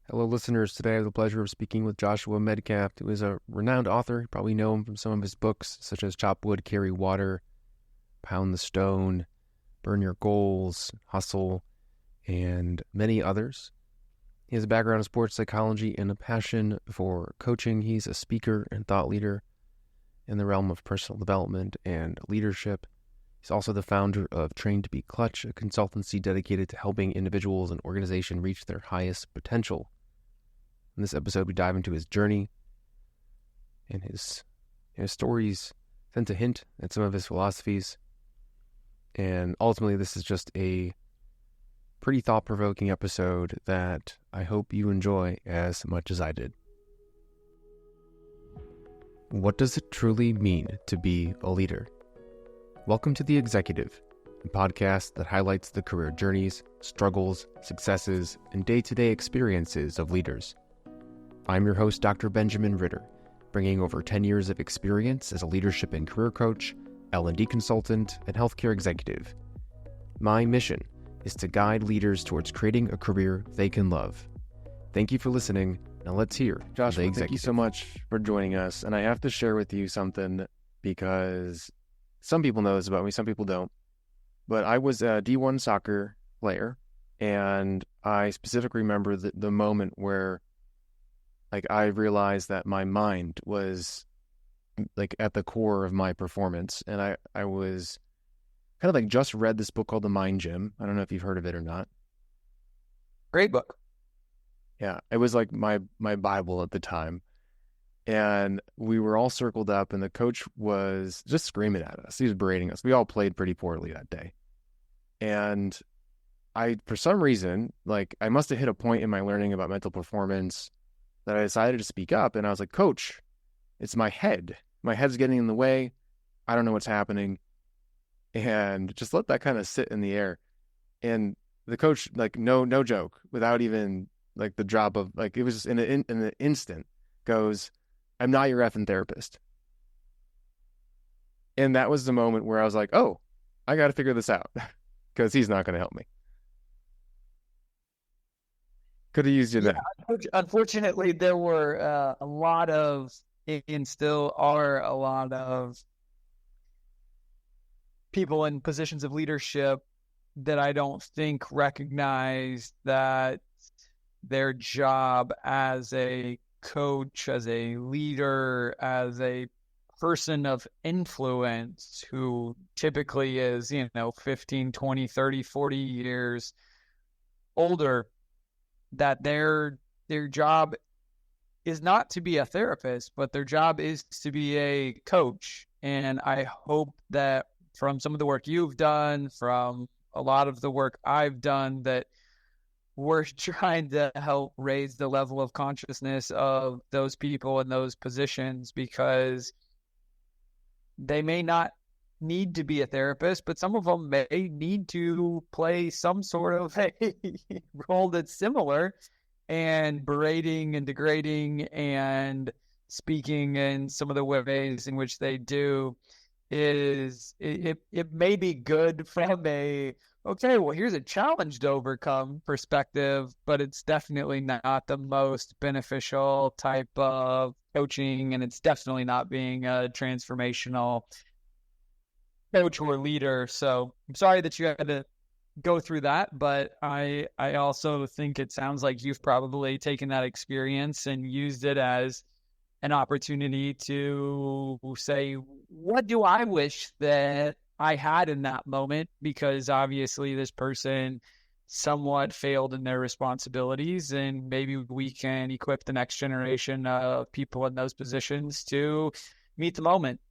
Hello, listeners. Today I have the pleasure of speaking with Joshua Medcalf, who is a renowned author. You probably know him from some of his books, such as Chop Wood, Carry Water, Pound the Stone, Burn Your Goals, Hustle, and many others. He has a background in sports psychology and a passion for coaching. He's a speaker and thought leader in the realm of personal development and leadership. He's also the founder of Train to Be Clutch, a consultancy dedicated to helping individuals and organizations reach their highest potential. In this episode, we dive into his journey, and his stories tend to hint at some of his philosophies. And ultimately, this is just a pretty thought-provoking episode that I hope you enjoy as much as I did. What does it truly mean to be a leader? Welcome to The Executive, a podcast that highlights the career journeys, struggles, successes, and day-to-day experiences of leaders. I'm your host, Dr. Benjamin Ritter, bringing over 10 years of experience as a leadership and career coach, L&D consultant, and healthcare executive. My mission is to guide leaders towards creating a career they can love. Thank you for listening. Now let's hear Joshua, thank you so much for joining us. And I have to share with you something because some people know this about me, some people don't. But I was a D1 soccer player, and I specifically remember the moment where I realized that my mind was at the core of my performance. And I was kind of just read this book called The Mind Gym. I don't know if you've heard of it or not. Great book. Yeah, it was my Bible at the time. And we were all circled up, and the coach was just screaming at us. He was berating us. We all played pretty poorly that day. And for some reason, I must have hit a point in my learning about mental performance that I decided to speak up. And I was like, Coach, it's my head. My head's getting in the way. I don't know what's happening. And just let that kind of sit in the air. And the coach, no joke, without even the drop of, it was just in an instant, goes, I'm not your effing therapist. And that was the moment where I was like, oh, I got to figure this out because he's not going to help me. Could have used you then. Unfortunately, there were a lot of, and still are a lot of people in positions of leadership that I don't think recognize that their job as a coach, as a leader, as a person of influence who typically is, 15, 20, 30, 40 years older, that their job is not to be a therapist, but their job is to be a coach. And I hope that from some of the work you've done, from a lot of the work I've done, that we're trying to help raise the level of consciousness of those people in those positions, because they may not need to be a therapist, but some of them may need to play some sort of a role that's similar, and berating and degrading and speaking in some of the ways in which they do is it may be good from a, okay, well, here's a challenge to overcome perspective, but it's definitely not the most beneficial type of coaching, and it's definitely not being a transformational coach or leader. So I'm sorry that you had to go through that, but I also think it sounds like you've probably taken that experience and used it as an opportunity to say, what do I wish that I had in that moment? Because obviously this person somewhat failed in their responsibilities, and maybe we can equip the next generation of people in those positions to meet the moment.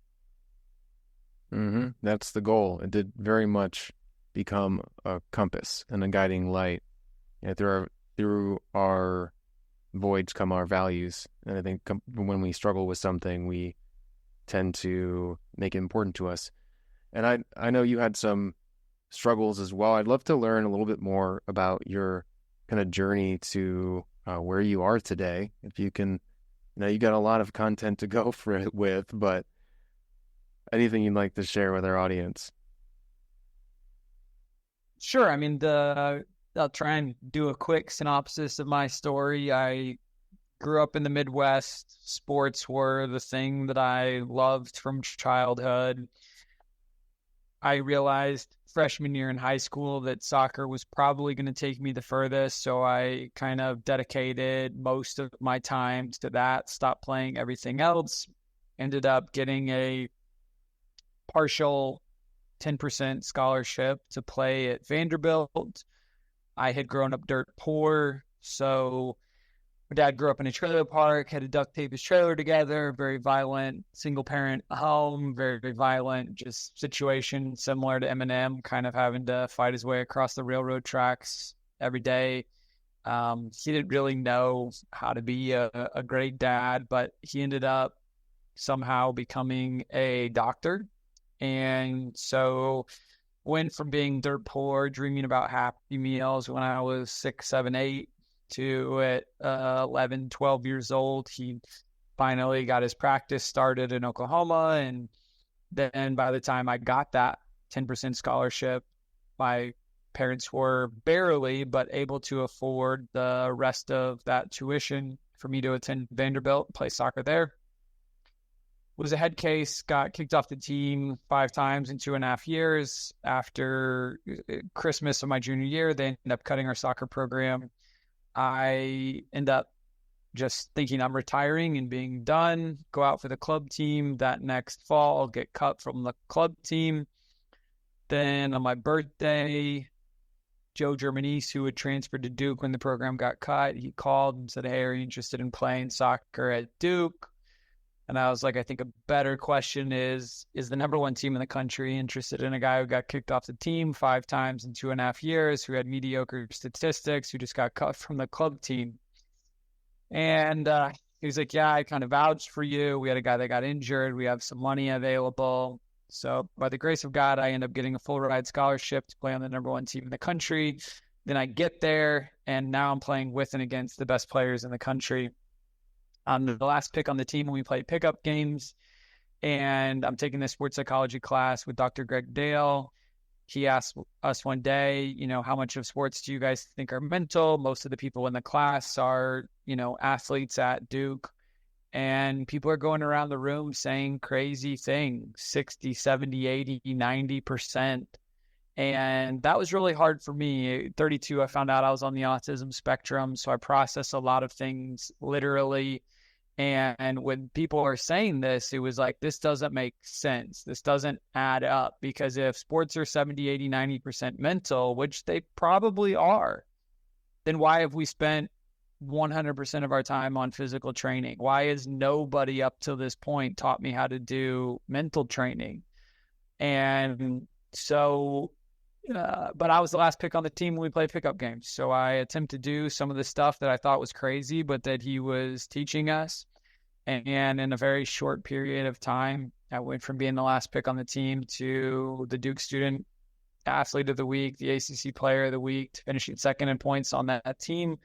Mm-hmm. That's the goal. It did very much become a compass and a guiding light. Through our voids come our values. And I think when we struggle with something, we tend to make it important to us. And I know you had some struggles as well. I'd love to learn a little bit more about your kind of journey to where you are today. If you can, you got a lot of content to go for it with, but anything you'd like to share with our audience? Sure. I mean, the I'll try and do a quick synopsis of my story. I grew up in the Midwest. Sports were the thing that I loved from childhood. I realized freshman year in high school that soccer was probably going to take me the furthest, so I kind of dedicated most of my time to that, stopped playing everything else, ended up getting a partial 10% scholarship to play at Vanderbilt. I had grown up dirt poor, so my dad grew up in a trailer park, had to duct tape his trailer together, very violent, single-parent home, very, very violent, just situation similar to Eminem, kind of having to fight his way across the railroad tracks every day. He didn't really know how to be a great dad, but he ended up somehow becoming a doctor. And so went from being dirt poor, dreaming about Happy Meals when I was 6, 7, 8, to at 11, 12 years old. He finally got his practice started in Oklahoma. And then by the time I got that 10% scholarship, my parents were barely, but able to afford the rest of that tuition for me to attend Vanderbilt and play soccer there. Was a head case, got kicked off the team 5 times in 2.5 years. After Christmas of my junior year, they ended up cutting our soccer program. I end up just thinking I'm retiring and being done, go out for the club team that next fall, get cut from the club team. Then on my birthday, Joe Germanese, who had transferred to Duke when the program got cut, he called and said, "Hey, are you interested in playing soccer at Duke?" And I was like, I think a better question is the number 1 team in the country interested in a guy who got kicked off the team 5 times in 2.5 years, who had mediocre statistics, who just got cut from the club team? And he was like, yeah, I kind of vouched for you. We had a guy that got injured. We have some money available. So by the grace of God, I end up getting a full ride scholarship to play on the number 1 team in the country. Then I get there, and now I'm playing with and against the best players in the country. I'm the last pick on the team when we play pickup games, and I'm taking this sports psychology class with Dr. Greg Dale. He asked us one day, how much of sports do you guys think are mental? Most of the people in the class are, athletes at Duke, and people are going around the room saying crazy things, 60, 70, 80, 90%. And that was really hard for me. At 32, I found out I was on the autism spectrum, so I processed a lot of things literally. And when people are saying this, it was like, this doesn't make sense. This doesn't add up, because if sports are 70, 80, 90% mental, which they probably are, then why have we spent 100% of our time on physical training? Why has nobody up to this point taught me how to do mental training? And so, but I was the last pick on the team when we played pickup games. So I attempted to do some of the stuff that I thought was crazy, but that he was teaching us. And in a very short period of time, I went from being the last pick on the team to the Duke Student Athlete of the Week, the ACC Player of the Week, to finishing second in points on that team,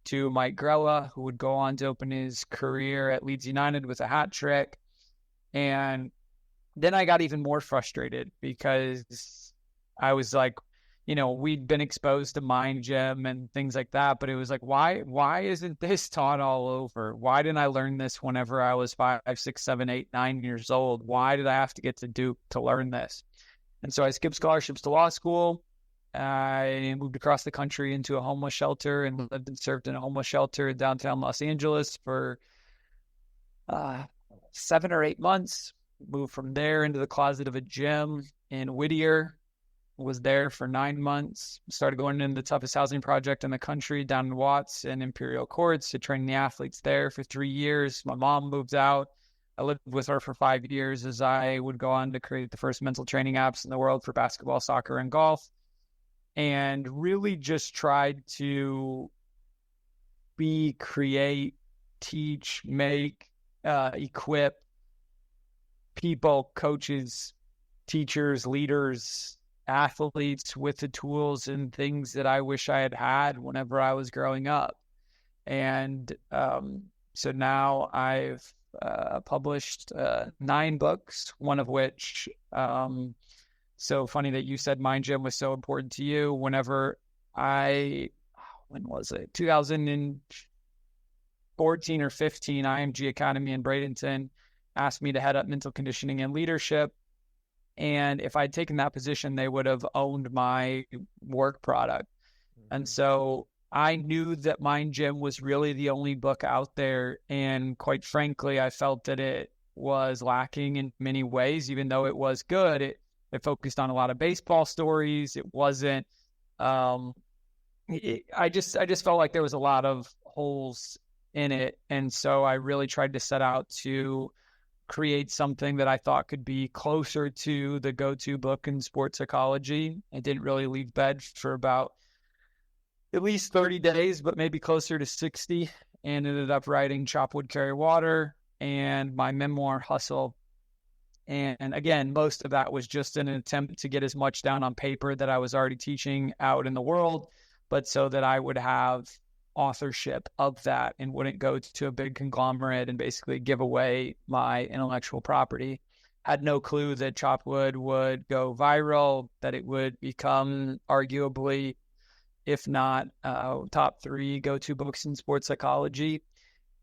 to Mike Grella, who would go on to open his career at Leeds United with a hat trick. And then I got even more frustrated, because I was like, we'd been exposed to Mind Gym and things like that, but it was like, why isn't this taught all over? Why didn't I learn this whenever I was 5, 6, 7, 8, 9 years old? Why did I have to get to Duke to learn this? And so I skipped scholarships to law school. I moved across the country into a homeless shelter and lived and served in a homeless shelter in downtown Los Angeles for 7 or 8 months. Moved from there into the closet of a gym in Whittier. Was there for 9 months. Started going into the toughest housing project in the country down in Watts and Imperial Courts to train the athletes there for 3 years. My mom moved out. I lived with her for 5 years as I would go on to create the first mental training apps in the world for basketball, soccer, and golf. And really just tried to create, teach, make, equip people, coaches, teachers, leaders, athletes with the tools and things that I wish I had had whenever I was growing up. And so now I've published 9 books, one of which, so funny that you said Mind Gym was so important to you. Whenever when was it? 2014 or 15, IMG Academy in Bradenton asked me to head up mental conditioning and leadership. And if I'd taken that position, they would have owned my work product. And so I knew that Mind Gym was really the only book out there. And quite frankly, I felt that it was lacking in many ways, even though it was good. It focused on a lot of baseball stories. It wasn't, I just felt like there was a lot of holes in it. And so I really tried to set out to create something that I thought could be closer to the go-to book in sports psychology. I didn't really leave bed for about at least 30 days, but maybe closer to 60, and ended up writing Chop Wood, Carry Water and my memoir, Hustle. And again, most of that was just an attempt to get as much down on paper that I was already teaching out in the world, but so that I would have authorship of that and wouldn't go to a big conglomerate and basically give away my intellectual property. Had no clue that Chop Wood would go viral, that it would become arguably, if not top 3 go-to books in sports psychology.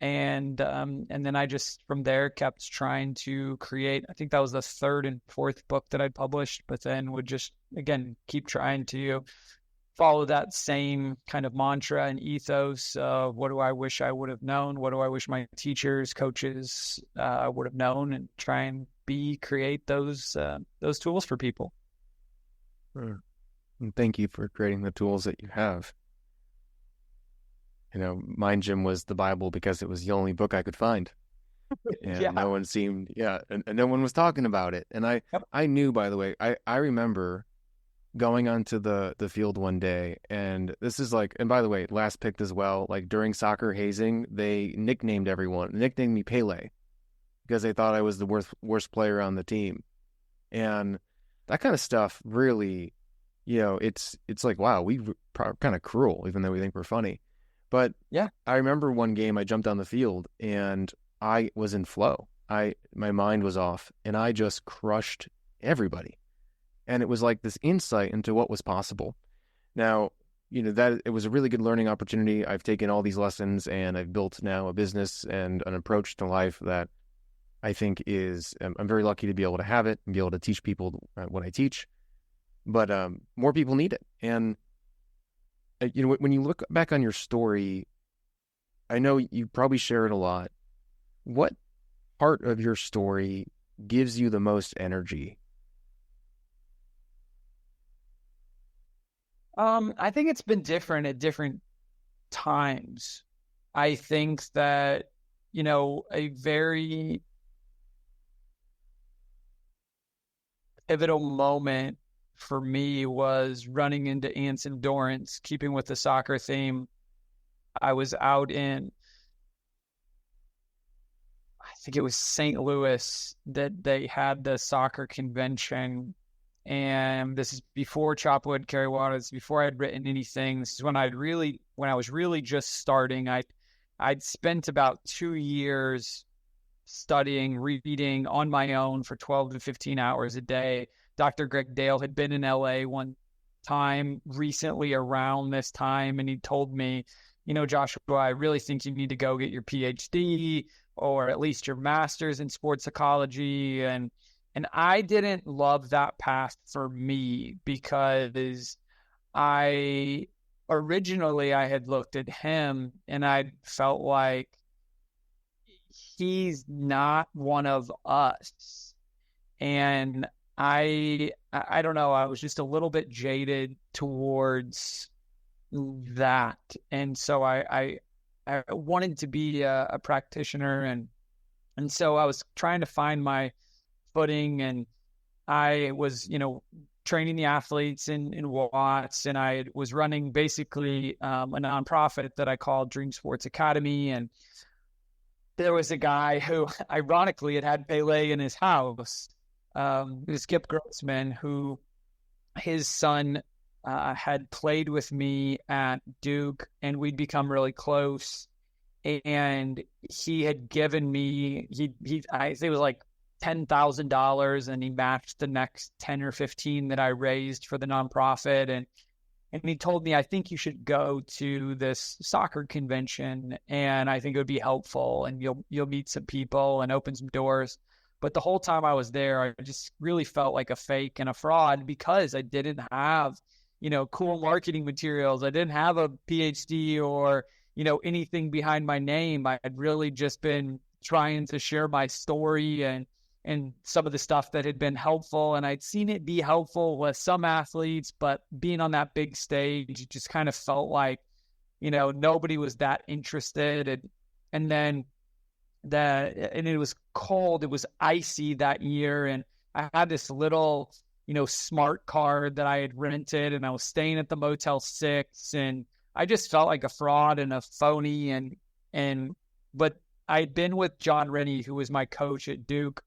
And then I just, from there, kept trying to create. I think that was the 3rd and 4th book that I'd published, but then would just, again, keep trying to follow that same kind of mantra and ethos of what do I wish I would have known? What do I wish my teachers, coaches would have known, and try and create those tools for people. And thank you for creating the tools that you have. You know, Mind Gym was the Bible because it was the only book I could find. And no one seemed, and no one was talking about it. And I knew, by the way, I remember going onto the field one day, and this is like, and by the way, last picked as well, like during soccer hazing, they nicknamed me Pele, because they thought I was the worst player on the team. And that kind of stuff really, it's like, wow, we kind of cruel, even though we think we're funny. But yeah, I remember one game I jumped on the field and I was in flow. My mind was off and I just crushed everybody. And it was like this insight into what was possible. Now, that it was a really good learning opportunity. I've taken all these lessons and I've built now a business and an approach to life that I think I'm very lucky to be able to have it and be able to teach people what I teach. But more people need it. And when you look back on your story, I know you probably share it a lot. What part of your story gives you the most energy? I think it's been different at different times. I think that, a very pivotal moment for me was running into Ants Endurance, keeping with the soccer theme. I was out in, I think it was St. Louis, that they had the soccer convention. And this is before Chop Wood, Carry Water. This is before I'd written anything. This is when I was really just starting. I'd spent about 2 years studying, reading on my own for 12 to 15 hours a day. Dr. Greg Dale had been in LA one time recently around this time, and he told me, Joshua, I really think you need to go get your PhD or at least your master's in sports psychology. And I didn't love that path for me, because I had looked at him and I felt like he's not one of us. And I don't know, I was just a little bit jaded towards that. And so I wanted to be a practitioner. And so I was trying to find my footing, and I was, training the athletes in Watts, and I was running basically a nonprofit that I called Dream Sports Academy. And there was a guy who ironically had Pele in his house, Skip Grossman, who his son had played with me at Duke, and we'd become really close. And he had given me, I think it was like $10,000, and he matched the next 10 or 15 that I raised for the nonprofit. And he told me, I think you should go to this soccer convention, and I think it would be helpful, and you'll meet some people and open some doors. But the whole time I was there, I just really felt like a fake and a fraud because I didn't have, cool marketing materials. I didn't have a PhD or, anything behind my name. I had really just been trying to share my story and some of the stuff that had been helpful. And I'd seen it be helpful with some athletes, but being on that big stage, it just kind of felt like, nobody was that interested. And then and it was cold, it was icy that year. And I had this little, smart card that I had rented, and I was staying at the Motel 6, and I just felt like a fraud and a phony. But I'd been with John Rennie, who was my coach at Duke,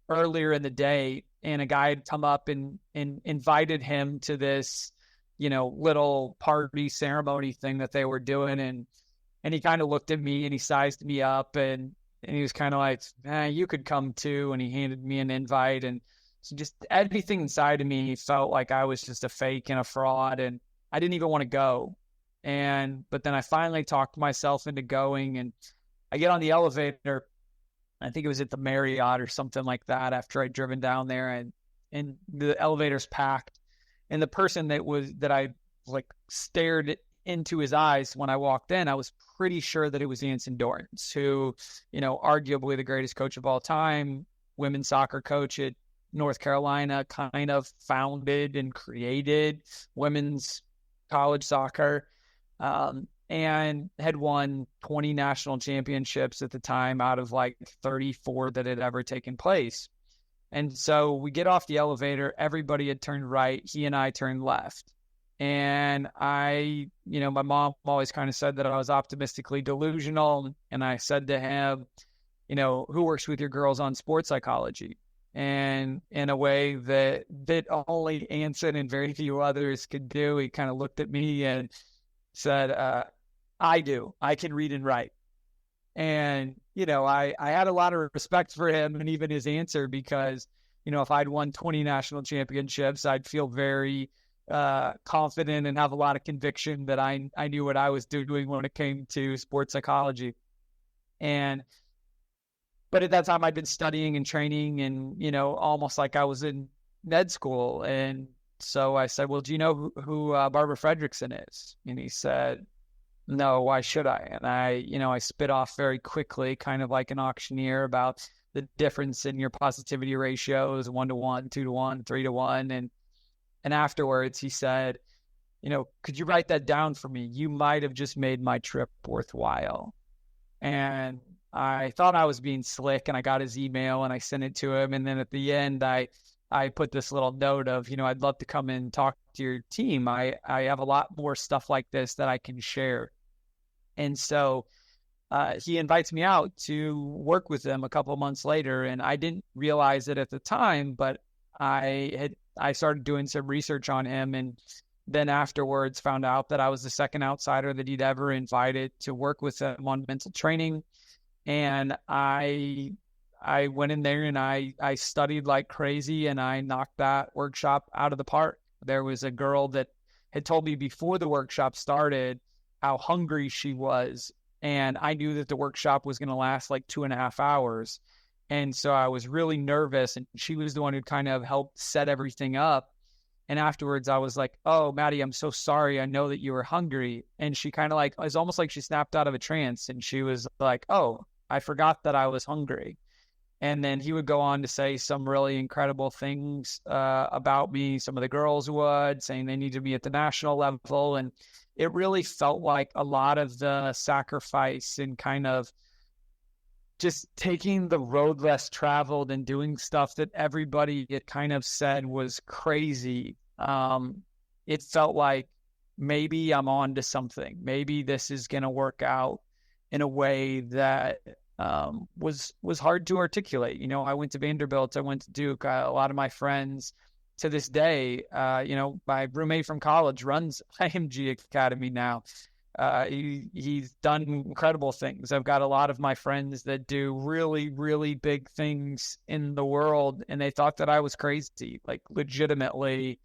earlier in the day, and a guy had come up and invited him to this, little party ceremony thing that they were doing. And he kind of looked at me and he sized me up and he was kind of like, you could come too. And he handed me an invite. And so just everything inside of me felt like I was just a fake and a fraud, and I didn't even want to go. But then I finally talked myself into going, and I get on the elevator. I think it was at the Marriott or something like that after I'd driven down there, and the elevator's packed. And the person that I like stared into his eyes when I walked in, I was pretty sure that it was Anson Dorrance, who, arguably the greatest coach of all time, women's soccer coach at North Carolina, kind of founded and created women's college soccer. And had won 20 national championships at the time out of like 34 that had ever taken place. And so we get off the elevator, everybody had turned right, he and I turned left. And my mom always kind of said that I was optimistically delusional. And I said to him, who works with your girls on sports psychology? And in a way that only Anson and very few others could do, he kind of looked at me and said, I do. I can read and write. And, I had a lot of respect for him and even his answer because, if I'd won 20 national championships, I'd feel very confident and have a lot of conviction that I knew what I was doing when it came to sports psychology. But at that time I'd been studying and training and, almost like I was in med school. And so I said, well, do you know who Barbara Fredrickson is? And he said, no, why should I? And I spit off very quickly, kind of like an auctioneer, about the difference in your positivity ratios, 1-to-1, 2-to-1, 3-to-1. And afterwards he said, could you write that down for me? You might have just made my trip worthwhile. And I thought I was being slick, and I got his email and I sent it to him. And then at the end, I put this little note of, I'd love to come and talk to your team. I have a lot more stuff like this that I can share. And so he invites me out to work with them a couple of months later. And I didn't realize it at the time, but I started doing some research on him, and then afterwards found out that I was the second outsider that he'd ever invited to work with him on mental training. And I went in there and I studied like crazy, and I knocked that workshop out of the park. There was a girl that had told me before the workshop started how hungry she was. And I knew that the workshop was going to last like 2.5 hours. And so I was really nervous, and she was the one who kind of helped set everything up. And afterwards I was like, oh, Maddie, I'm so sorry. I know that you were hungry. And she kind of like, it's almost like she snapped out of a trance. And she was like, oh, I forgot that I was hungry. And then he would go on to say some really incredible things about me. Some of the girls would, saying they need to be at the national level. And it really felt like a lot of the sacrifice and kind of just taking the road less traveled and doing stuff that everybody had kind of said was crazy. It felt like maybe I'm on to something. Maybe this is going to work out in a way that was hard to articulate. I went to Vanderbilt, I went to Duke. A lot of my friends to this day, my roommate from college runs IMG Academy now. He's done incredible things. I've got a lot of my friends that do really, really big things in the world, and they thought that I was crazy, like legitimately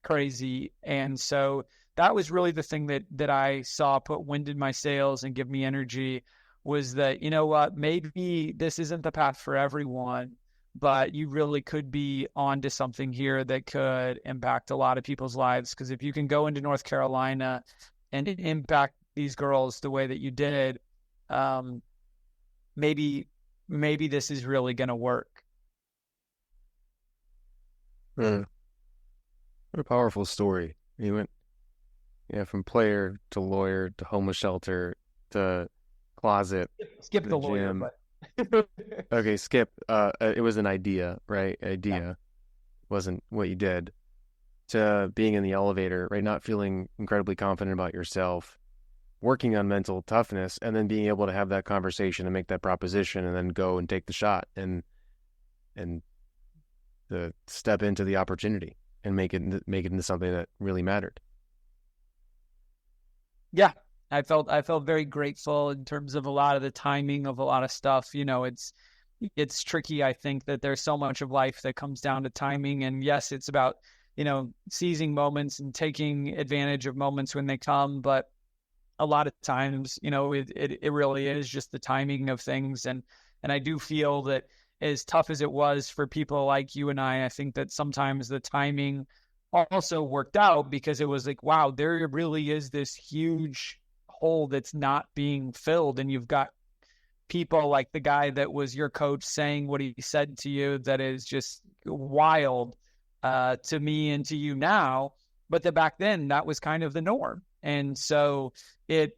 crazy. And so that was really the thing that I saw put wind in my sails and give me energy, was that, you know what, maybe this isn't the path for everyone, but you really could be onto something here that could impact a lot of people's lives. Because if you can go into North Carolina and impact these girls the way that you did, maybe this is really going to work. What a powerful story. You went from player to lawyer to homeless shelter to closet. Skip the lawyer, gym. but Okay, skip. It was an idea, right? Idea wasn't what you did. To being in the elevator, right? Not feeling incredibly confident about yourself, working on mental toughness, and then being able to have that conversation and make that proposition, and then go and take the shot and the step into the opportunity and make it into something that really mattered. Yeah, I felt very grateful in terms of a lot of the timing of a lot of stuff. You know, it's tricky. I think that there's so much of life that comes down to timing. And yes, it's about, seizing moments and taking advantage of moments when they come. But a lot of times, it really is just the timing of things. And I do feel that as tough as it was for people like you and I think that sometimes the timing also worked out, because it was like, wow, there really is this huge hole that's not being filled. And you've got people like the guy that was your coach saying what he said to you that is just wild to me and to you now. But that back then, that was kind of the norm. And so it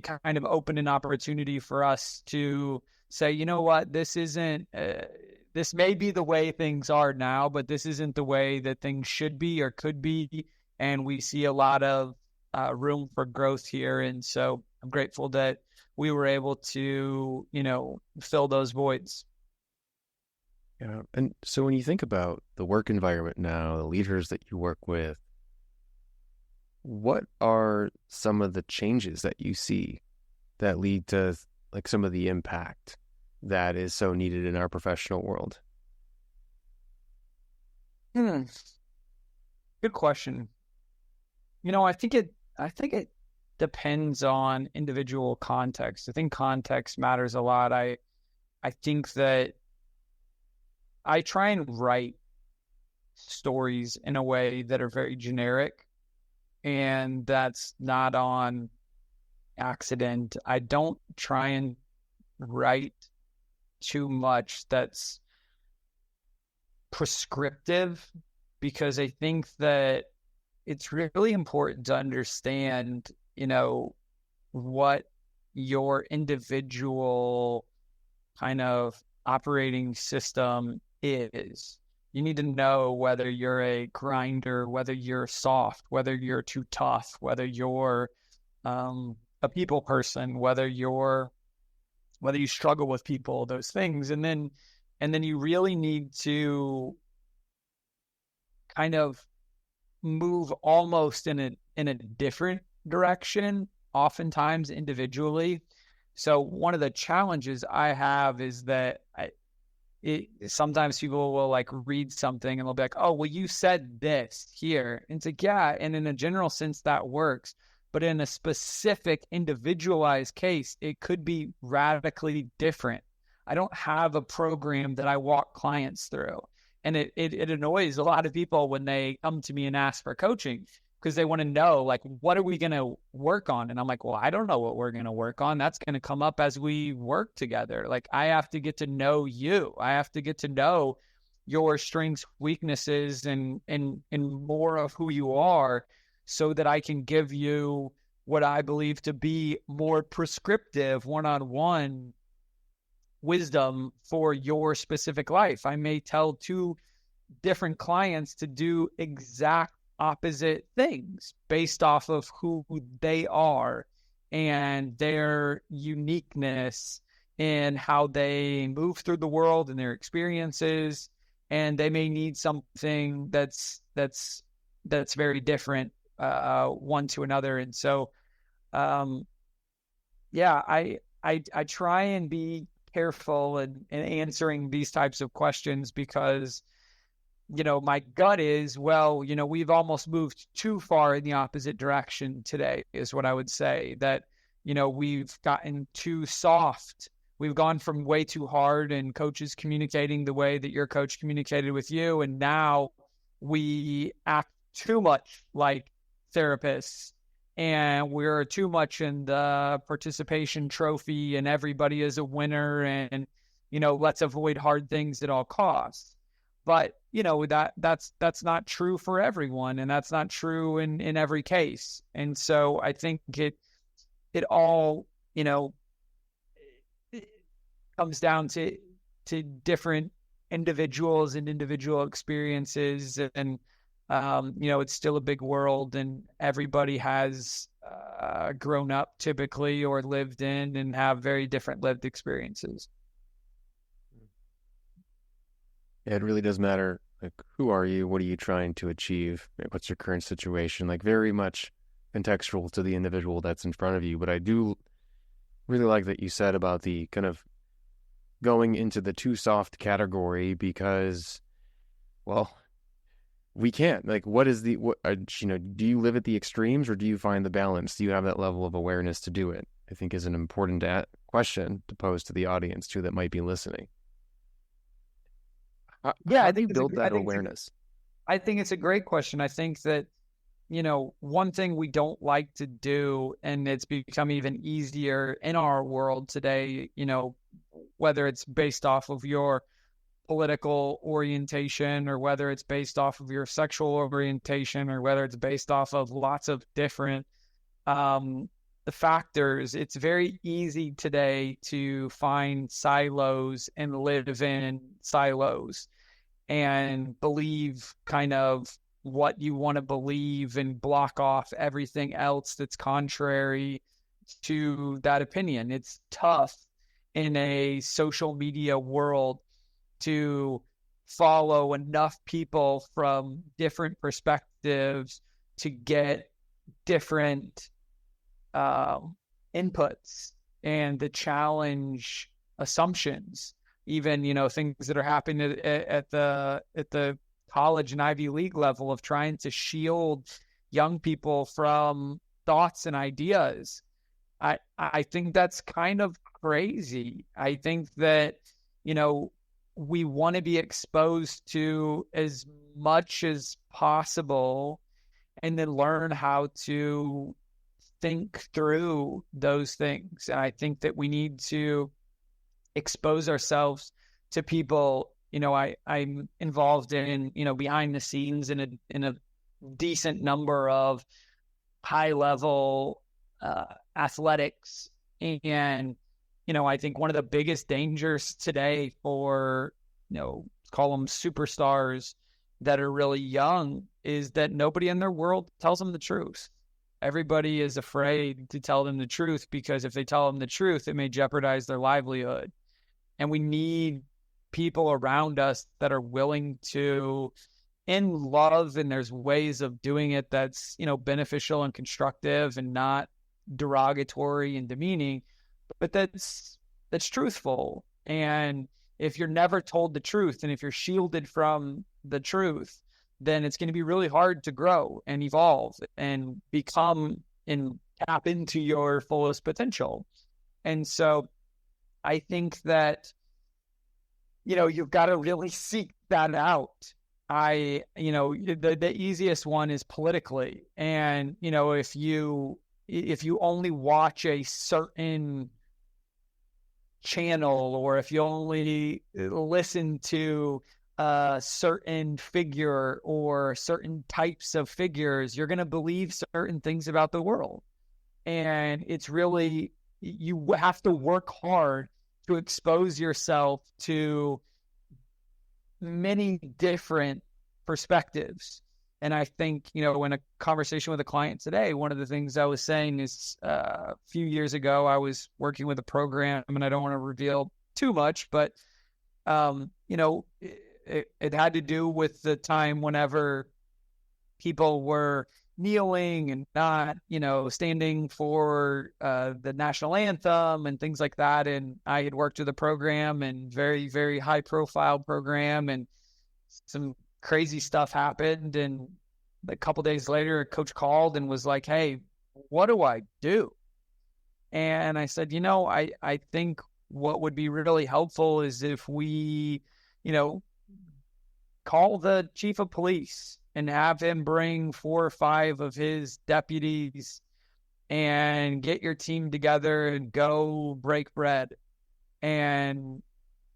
kind of opened an opportunity for us to say, you know what, this isn't, this may be the way things are now, but this isn't the way that things should be or could be. And we see a lot of room for growth here. And so I'm grateful that we were able to, fill those voids. Yeah. And so when you think about the work environment now, the leaders that you work with, what are some of the changes that you see that lead to like some of the impact that is so needed in our professional world? Good question. I think it depends on individual context. I think context matters a lot. I think that I try and write stories in a way that are very generic, and that's not on accident. I don't try and write too much that's prescriptive, because I think that it's really important to understand, what your individual kind of operating system is. You need to know whether you're a grinder, whether you're soft, whether you're too tough, whether you're a people person, whether you struggle with people, those things. And then you really need to kind of move almost in a different direction, oftentimes individually. So one of the challenges I have is that sometimes people will like read something and they'll be like, oh, well, you said this here. And it's like, yeah. And in a general sense, that works. But in a specific individualized case, it could be radically different. I don't have a program that I walk clients through. And it annoys a lot of people when they come to me and ask for coaching, because they want to know, like, what are we going to work on? And I'm like, well, I don't know what we're going to work on. That's going to come up as we work together. Like, I have to get to know you. I have to get to know your strengths, weaknesses, and more of who you are, so that I can give you what I believe to be more prescriptive one-on-one wisdom for your specific life. I may tell two different clients to do exact opposite things based off of who they are and their uniqueness and how they move through the world and their experiences. And they may need something that's very different one to another. And so, I try and be careful in answering these types of questions, because my gut is, well, we've almost moved too far in the opposite direction today, is what I would say. That, we've gotten too soft. We've gone from way too hard and coaches communicating the way that your coach communicated with you. And now we act too much like therapists, and we're too much in the participation trophy and everybody is a winner, and, let's avoid hard things at all costs. But, that's not true for everyone, and that's not true in every case. And so I think it all, it comes down to different individuals and individual experiences. And, it's still a big world, and everybody has grown up typically or lived in and have very different lived experiences. It really does matter. Like, who are you? What are you trying to achieve? What's your current situation? Like, very much contextual to the individual that's in front of you. But I do really like that you said about the kind of going into the too soft category, because, well, we can't. Like, do you live at the extremes, or do you find the balance? Do you have that level of awareness to do it? I think is an important question to pose to the audience too that might be listening. I think build that awareness. I think it's a great question. I think that, one thing we don't like to do, and it's become even easier in our world today, whether it's based off of your political orientation, or whether it's based off of your sexual orientation, or whether it's based off of lots of different factors, it's very easy today to find silos and live in silos and believe kind of what you want to believe and block off everything else that's contrary to that opinion. It's tough in a social media world to follow enough people from different perspectives to get different inputs and to challenge assumptions, even, things that are happening at the college and Ivy League level of trying to shield young people from thoughts and ideas. I think that's kind of crazy. I think that, we want to be exposed to as much as possible and then learn how to think through those things. And I think that we need to expose ourselves to people. I'm involved in, behind the scenes in a decent number of high level athletics. And, I think one of the biggest dangers today for, call them superstars that are really young, is that nobody in their world tells them the truth. Everybody is afraid to tell them the truth, because if they tell them the truth, it may jeopardize their livelihood. And we need people around us that are willing to, in love, and there's ways of doing it that's, beneficial and constructive and not derogatory and demeaning, but that's truthful. And if you're never told the truth, and if you're shielded from the truth, then it's going to be really hard to grow and evolve and become and tap into your fullest potential. And so I think that, you've got to really seek that out. The easiest one is politically. And, if you only watch a certain channel, or if you only listen to a certain figure or certain types of figures, you're going to believe certain things about the world. And it's really, you have to work hard to expose yourself to many different perspectives. And I think, in a conversation with a client today, one of the things I was saying is a few years ago, I was working with a program, and I don't want to reveal too much, but, it had to do with the time whenever people were kneeling and not, standing for the national anthem and things like that. And I had worked with a program, and very, very high profile program, and some crazy stuff happened. And a couple days later, a coach called and was like, hey, what do I do? And I said, I think what would be really helpful is if we, call the chief of police and have him bring 4 or 5 of his deputies and get your team together and go break bread and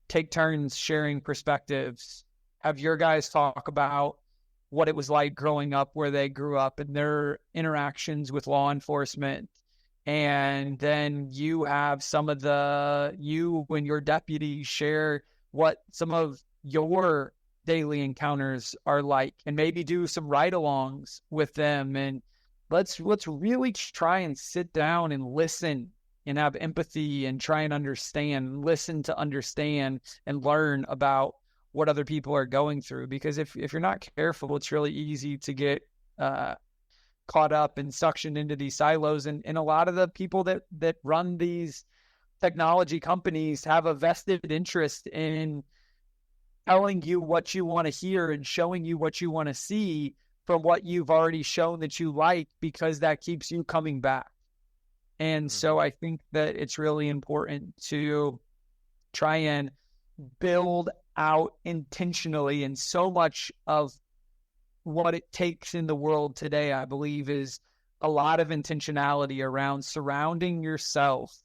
take turns sharing perspectives. Have your guys talk about what it was like growing up where they grew up and their interactions with law enforcement. And then you have you and your deputies share what some of your daily encounters are like, and maybe do some ride-alongs with them. And let's really try and sit down and listen and have empathy and try and understand, listen to understand and learn about what other people are going through. Because if you're not careful, it's really easy to get caught up and suctioned into these silos. And a lot of the people that run these technology companies have a vested interest in telling you what you want to hear and showing you what you want to see from what you've already shown that you like, because that keeps you coming back. And so I think that it's really important to try and build out intentionally. And so much of what it takes in the world today, I believe, is a lot of intentionality around surrounding yourself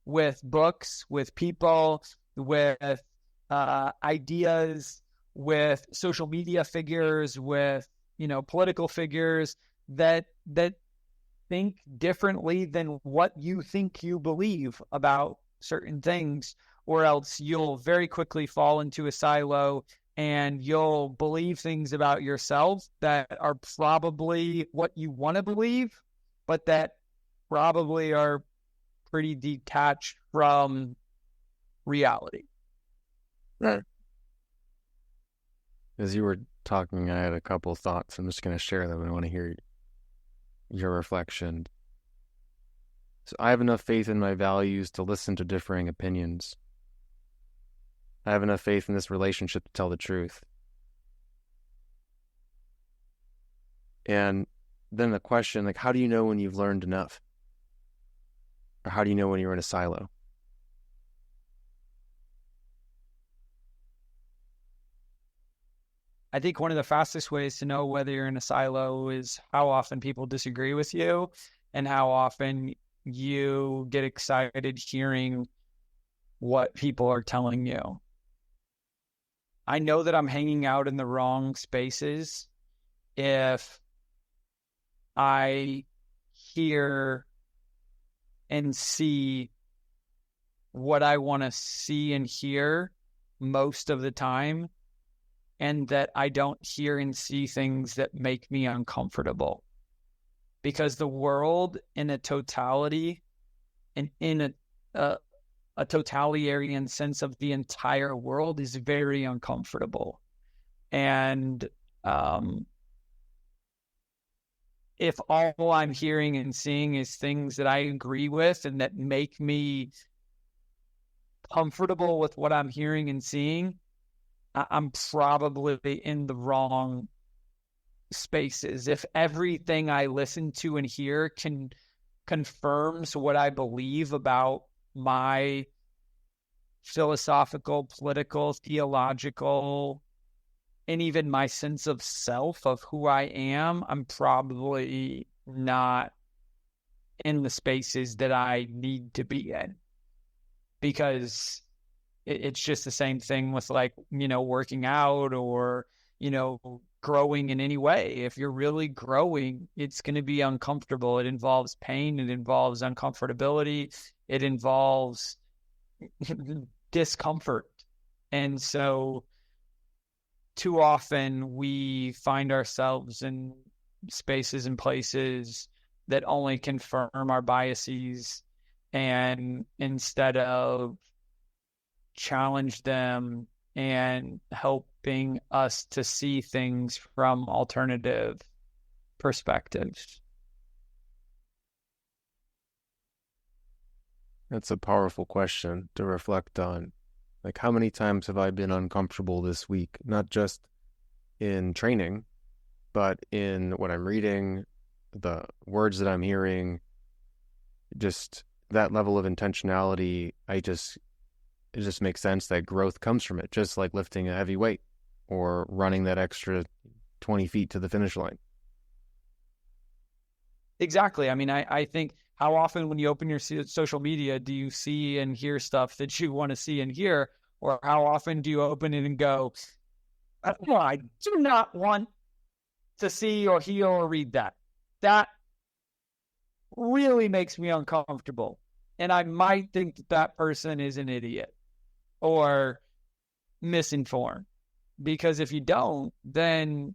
with books, with people, with ideas, with social media figures, with political figures that think differently than what you think you believe about certain things, or else you'll very quickly fall into a silo and you'll believe things about yourself that are probably what you want to believe, but that probably are pretty detached from reality. Right. As you were talking, I had a couple of thoughts. I'm just going to share them. I want to hear your reflection. So I have enough faith in my values to listen to differing opinions. I have enough faith in this relationship to tell the truth. And then the question, how do you know when you've learned enough? Or how do you know when you're in a silo? I think one of the fastest ways to know whether you're in a silo is how often people disagree with you and how often you get excited hearing what people are telling you. I know that I'm hanging out in the wrong spaces if I hear and see what I want to see and hear most of the time, and that I don't hear and see things that make me uncomfortable. Because the world in a totality and in a totalitarian sense of the entire world is very uncomfortable. And if all I'm hearing and seeing is things that I agree with and that make me comfortable with what I'm hearing and seeing, I'm probably in the wrong spaces. If everything I listen to and hear confirms what I believe about my philosophical, political, theological, and even my sense of self, of who I am, I'm probably not in the spaces that I need to be in. Because it's just the same thing with working out or, growing in any way. If you're really growing, it's going to be uncomfortable. It involves pain. It involves uncomfortability. It involves discomfort. And so too often we find ourselves in spaces and places that only confirm our biases, and instead of challenge them and helping us to see things from alternative perspectives. That's a powerful question to reflect on. How many times have I been uncomfortable this week? Not just in training, but in what I'm reading, the words that I'm hearing, just that level of intentionality, it just makes sense that growth comes from it, just like lifting a heavy weight or running that extra 20 feet to the finish line. Exactly. I mean, I think how often when you open your social media, do you see and hear stuff that you want to see and hear? Or how often do you open it and go, oh, I do not want to see or hear or read that. That really makes me uncomfortable. And I might think that that person is an idiot or misinformed. Because if you don't, then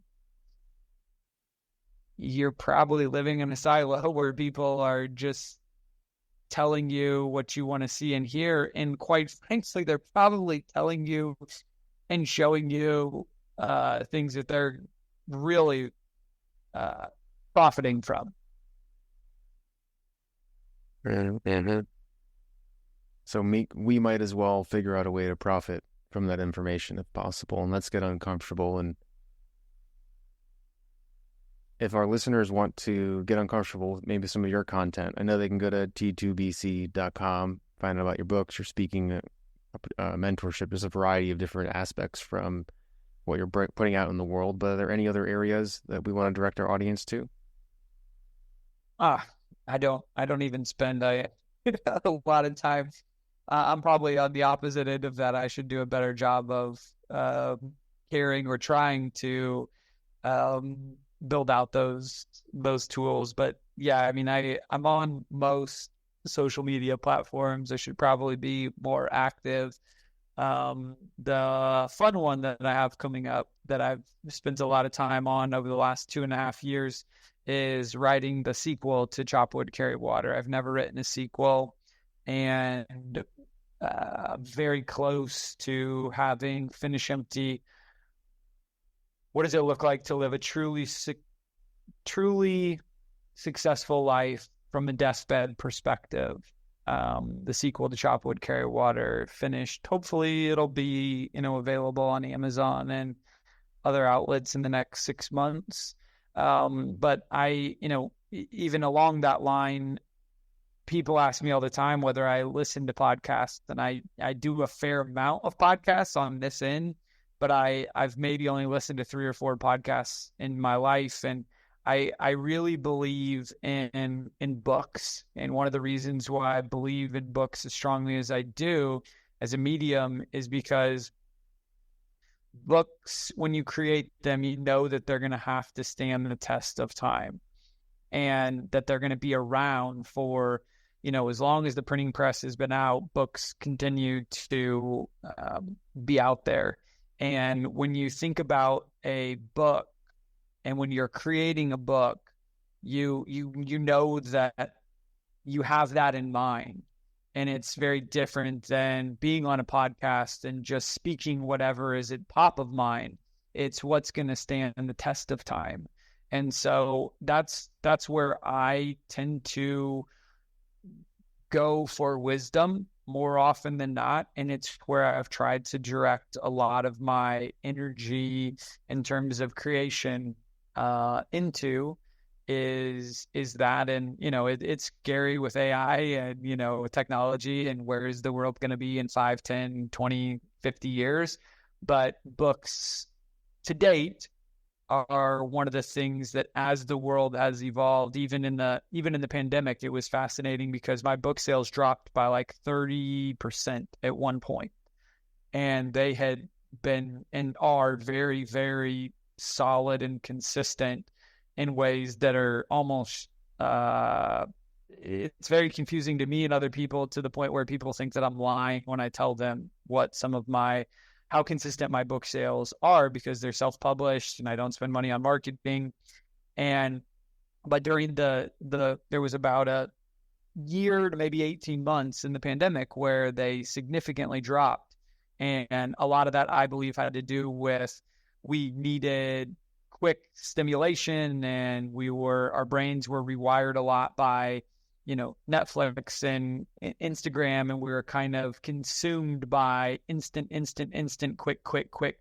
you're probably living in a silo where people are just telling you what you want to see and hear. And quite frankly, they're probably telling you and showing you things that they're really profiting from. Mm-hmm. So we might as well figure out a way to profit from that information if possible, and let's get uncomfortable. And if our listeners want to get uncomfortable with maybe some of your content, I know they can go to t2bc.com, find out about your books, your speaking, mentorship. There's a variety of different aspects from what you're putting out in the world, but are there any other areas that we want to direct our audience to? I don't even spend a lot of time. I'm probably on the opposite end of that. I should do a better job of caring or trying to build out those tools. But yeah, I mean, I'm on most social media platforms. I should probably be more active. The fun one that I have coming up that I've spent a lot of time on over the last 2.5 years is writing the sequel to Chop Wood, Carry Water. I've never written a sequel, and very close to having Finish Empty. What does it look like to live a truly successful life from a deathbed perspective? The sequel to Chop Wood, Carry Water finished. Hopefully it'll be, available on Amazon and other outlets in the next 6 months. But even along that line, people ask me all the time whether I listen to podcasts, and I do a fair amount of podcasts on this end, but I've maybe only listened to 3 or 4 podcasts in my life. And I really believe in books. And one of the reasons why I believe in books as strongly as I do as a medium is because books, when you create them, you know that they're going to have to stand the test of time, and that they're going to be around for, as long as the printing press has been out. Books continue to be out there. And when you think about a book, and when you're creating a book, you know that you have that in mind. And it's very different than being on a podcast and just speaking whatever is at top of mind. It's what's going to stand the test of time. And so that's where I tend to go for wisdom more often than not. And it's where I've tried to direct a lot of my energy in terms of creation into is that. And it's scary with AI and with technology, and where is the world going to be in 5, 10, 20, 50 years. But books to date are one of the things that, as the world has evolved, even in the pandemic, it was fascinating because my book sales dropped by like 30% at one point, and they had been and are very, very solid and consistent in ways that are almost it's very confusing to me and other people, to the point where people think that I'm lying when I tell them how consistent my book sales are, because they're self-published and I don't spend money on marketing. But during there was about a year to maybe 18 months in the pandemic where they significantly dropped. And a lot of that, I believe, had to do with we needed quick stimulation, and our brains were rewired a lot by, Netflix and Instagram, and we were kind of consumed by instant, quick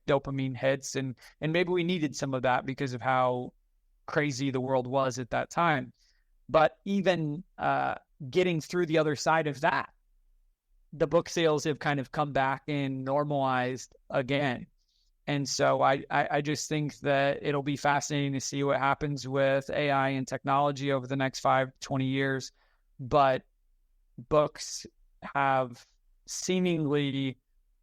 dopamine hits. And maybe we needed some of that because of how crazy the world was at that time. But even getting through the other side of that, the book sales have kind of come back and normalized again. And so I just think that it'll be fascinating to see what happens with AI and technology over the next 5-20 years. But books have seemingly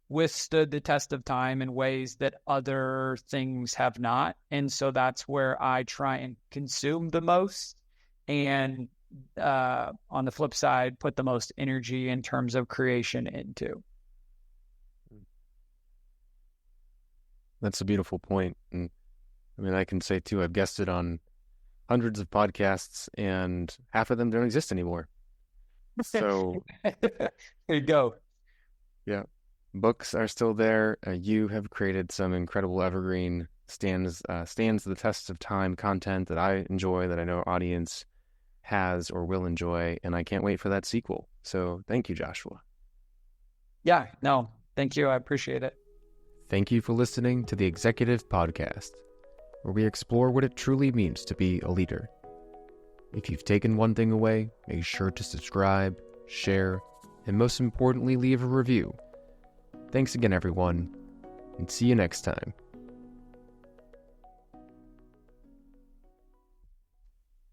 withstood the test of time in ways that other things have not. And so that's where I try and consume the most. And on the flip side, put the most energy in terms of creation into. That's a beautiful point. And I mean, I can say too, I've guested on hundreds of podcasts and half of them don't exist anymore. So there you go. Yeah. Books are still there. You have created some incredible evergreen stands the test of time content that I enjoy, that I know our audience has or will enjoy. And I can't wait for that sequel. So thank you, Joshua. Yeah, no, thank you. I appreciate it. Thank you for listening to the Executive Podcast, where we explore what it truly means to be a leader. If you've taken one thing away, make sure to subscribe, share, and most importantly, leave a review. Thanks again, everyone, and see you next time.